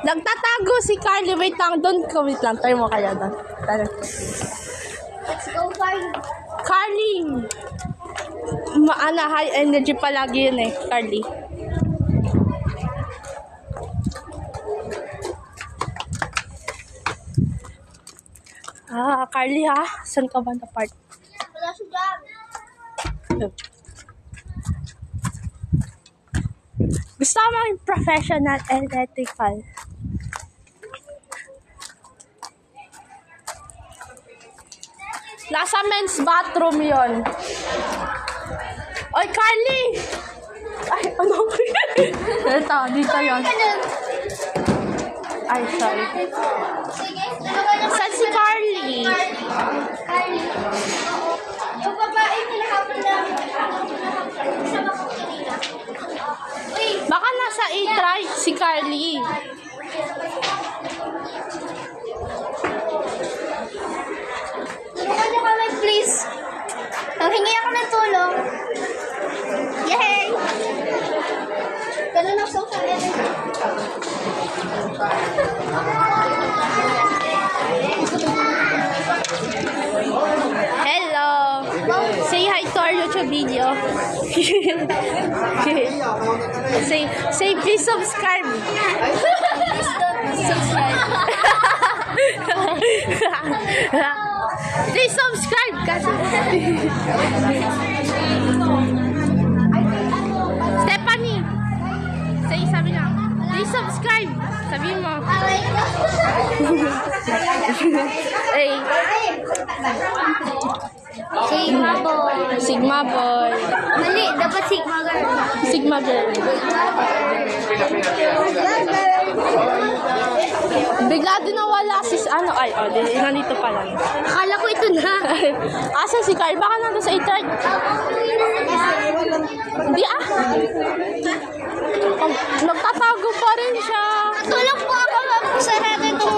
Nagtatago si Carly. Wait lang, doon ka. Wait lang, tayo mo kaya doon. Let's go, Carly. Carly! High energy palagi yun eh, Carly. Carly ha? Saan ka ba na part? Wala siya dyan. Gusto ko maging professional and ethical. Nasa men's bathroom yon. Oy, Carly! Ay, ano? Ito, dito yon. Ay, sorry. Sige. Saan si Carly? Carly. Oo. Yung babae pinahapon namin. Kasama ko kanina. Uy! Baka nasa A-try si Carly. Tulungan niyo kami, please. Hingi ako ng tulong. Yay! Ganun ang social energy. Hello! Say hi to our YouTube video. say please subscribe. Please subscribe kasi. Stephanie, sabi na. Please subscribe. Sabi mo. Hey. Sigma boy. Sigma boy. Mali, dapat Sigma girl. Sigma girl. Bigla din nawala si nandito pa lang. Akala ko ito na. Asa si Carl? Baka nandun sa A-try. Hindi nagtatago pa rin siya. Tulong po ako sarado itong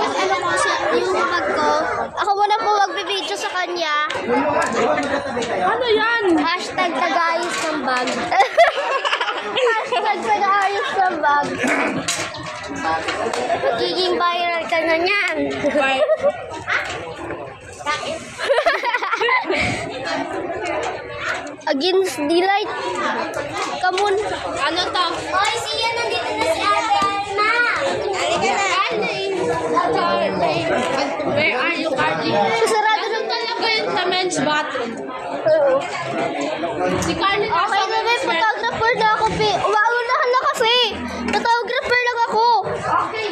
yung bag ko. Ako muna po magbibideo sa kanya. Ano yan? Hashtag tagaayos ng bag. Hashtag tagaayos ng bag. Magiging viral ka na niyan. Against the light. Come on. Ano to? Oy, siya nandito na si Ate Alma. Halika na. Where are you, Carly? Sarado Ano talaga yun sa men's bathroom? Si Carly Okay na rin, photographer na ako, Pe. Umaunahan na kasi. Photographer lang ako. Okay.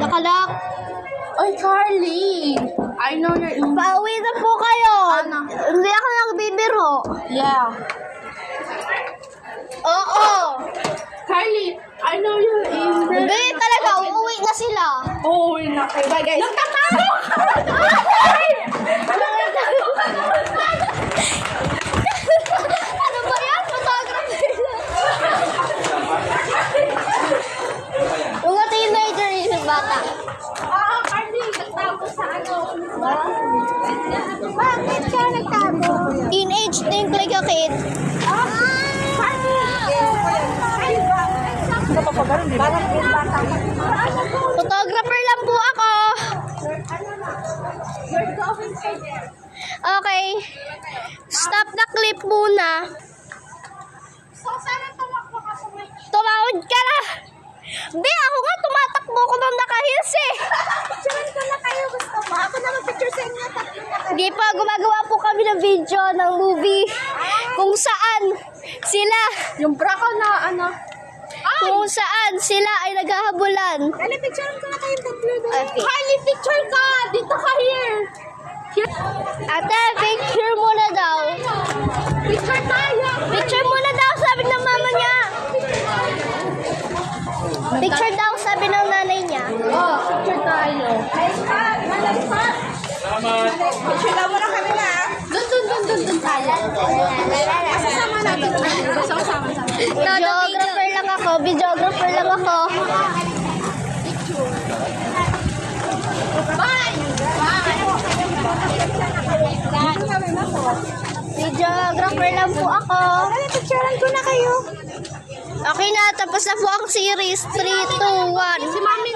Nakalak. Oy, Carly! I know you're in... Pauwi na po kayo. Ano? Hindi ako nagbibiro. Yeah. Oo. Carly, I know you're in... Hindi talaga, uuwi na sila. Oh, na kayo. Bye, guys. Nagtatago! Ano ba yan? Photographer lang. Mga teenager yung bata. Carly, nagtago sa ano? Bakit siya nagtago? Teenage think like a kid. Photographer lang po ako. Okay. Stop the clip muna. Tumawad ka na. Di, ako nga tumatakbo ko nung naka-heels eh. Picturean ko na kayo, gusto mo? Ako na mag-picture sa inyo. Hindi pa, gumagawa po kami ng video ng movie kung saan sila, Yung bra ko na ano? kung saan sila ay naghahabulan. Dali, picturean ko na kayo tatlo doon. Okay. Carly, picture ka! Dito ka here! Ate, picture muna daw. Picture tayo! Picture muna daw, sabi ng mama niya. Picture daw, sabi ng nanay niya. Oh, picture tayo. Picture daw muna kami na. Dun tayo. Masasama natin. Sama. Videographer lang ako, videographer lang ako. Bye! Bye! Videographer lang po ako. Picturean ko na kayo. Okay na, tapos na po ang series. 3, 2, 1. Si Mami